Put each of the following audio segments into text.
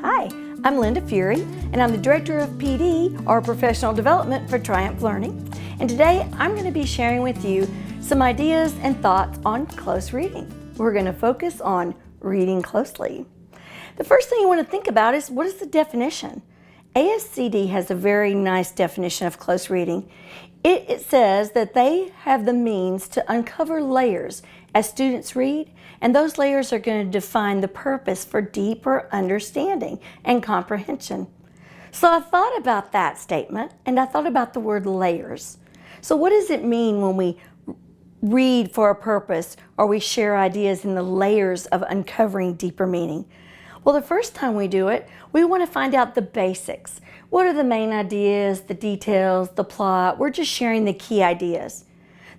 Hi, I'm Linda Fury, and I'm the Director of PD, or Professional Development for Triumph Learning. And today I'm going to be sharing with you some ideas and thoughts on close reading. We're going to focus on reading closely. The first thing you want to think about is, what is the definition? ASCD has a very nice definition of close reading. It says that they have the means to uncover layers as students read, and those layers are going to define the purpose for deeper understanding and comprehension. So I thought about that statement, and I thought about the word layers. So what does it mean when we read for a purpose, or we share ideas in the layers of uncovering deeper meaning? Well, the first time we do it, we want to find out the basics. What are the main ideas, the details, the plot? We're just sharing the key ideas.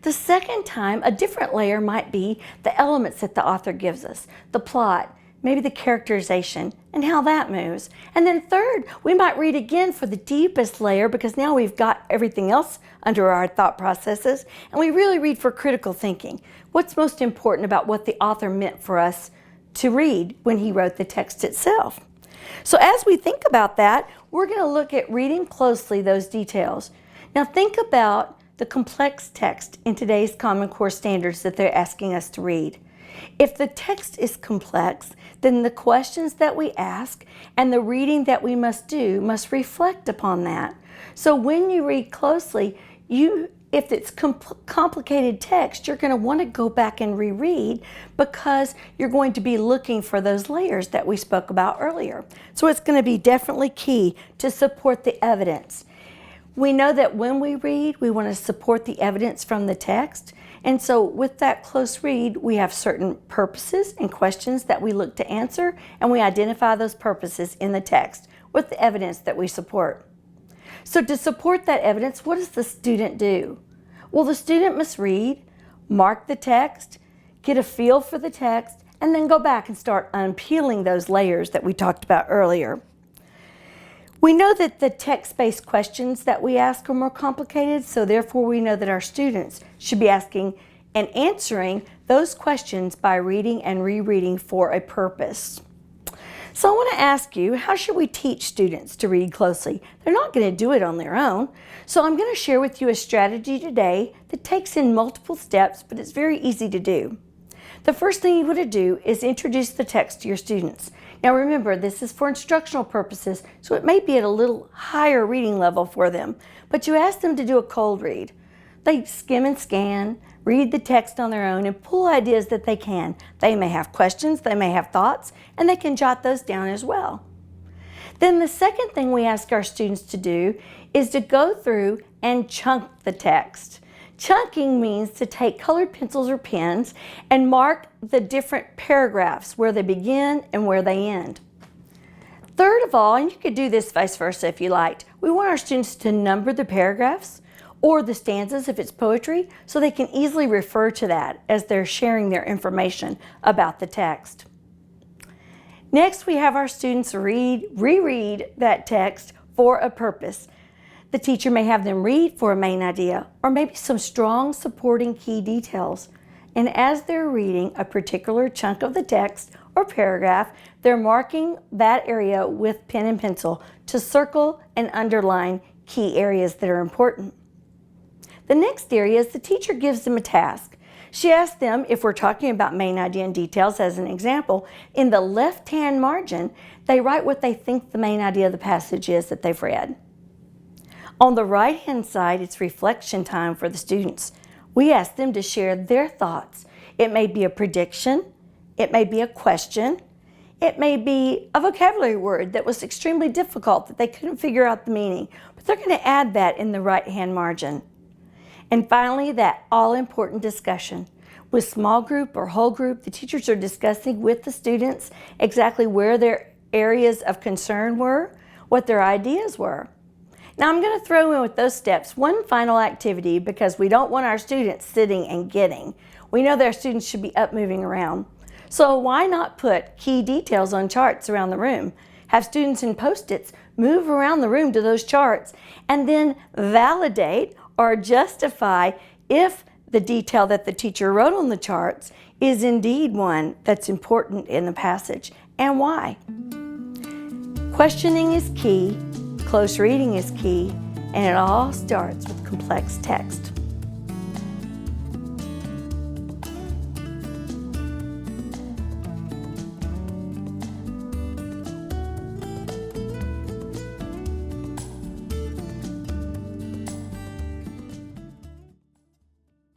The second time, a different layer might be the elements that the author gives us, the plot, maybe the characterization, and how that moves. And then third, we might read again for the deepest layer, because now we've got everything else under our thought processes, and we really read for critical thinking. What's most important about what the author meant for us to read when he wrote the text itself? So as we think about that, we're going to look at reading closely those details. Now think about the complex text in today's Common Core standards that they're asking us to read. If the text is complex, then the questions that we ask and the reading that we must do must reflect upon that. So when you read closely, if it's complicated text, you're going to want to go back and reread, because you're going to be looking for those layers that we spoke about earlier. So it's going to be definitely key to support the evidence. We know that when we read, we want to support the evidence from the text. And so with that close read, we have certain purposes and questions that we look to answer, and we identify those purposes in the text with the evidence that we support. So to support that evidence, what does the student do? Well, the student must read, mark the text, get a feel for the text, and then go back and start unpeeling those layers that we talked about earlier. We know that the text-based questions that we ask are more complicated, so therefore we know that our students should be asking and answering those questions by reading and rereading for a purpose. So I want to ask you, how should we teach students to read closely? They're not going to do it on their own. So I'm going to share with you a strategy today that takes in multiple steps, but it's very easy to do. The first thing you want to do is introduce the text to your students. Now remember, this is for instructional purposes, so it may be at a little higher reading level for them, but you ask them to do a cold read. They skim and scan, read the text on their own, and pull ideas that they can. They may have questions, they may have thoughts, and they can jot those down as well. Then the second thing we ask our students to do is to go through and chunk the text. Chunking means to take colored pencils or pens and mark the different paragraphs, where they begin and where they end. Third of all, and you could do this vice versa if you liked, we want our students to number the paragraphs or the stanzas if it's poetry, so they can easily refer to that as they're sharing their information about the text. Next, we have our students reread that text for a purpose. The teacher may have them read for a main idea, or maybe some strong supporting key details. And as they're reading a particular chunk of the text or paragraph, they're marking that area with pen and pencil to circle and underline key areas that are important. The next area is the teacher gives them a task. She asks them, if we're talking about main idea and details as an example, in the left-hand margin, they write what they think the main idea of the passage is that they've read. On the right-hand side, it's reflection time for the students. We ask them to share their thoughts. It may be a prediction, it may be a question, it may be a vocabulary word that was extremely difficult that they couldn't figure out the meaning, but they're going to add that in the right-hand margin. And finally, that all-important discussion. With small group or whole group, the teachers are discussing with the students exactly where their areas of concern were, what their ideas were. Now I'm going to throw in with those steps one final activity, because we don't want our students sitting and getting. We know that our students should be up moving around. So why not put key details on charts around the room? Have students in Post-its move around the room to those charts, and then validate or justify if the detail that the teacher wrote on the charts is indeed one that's important in the passage, and why. Questioning is key, close reading is key, and it all starts with complex text.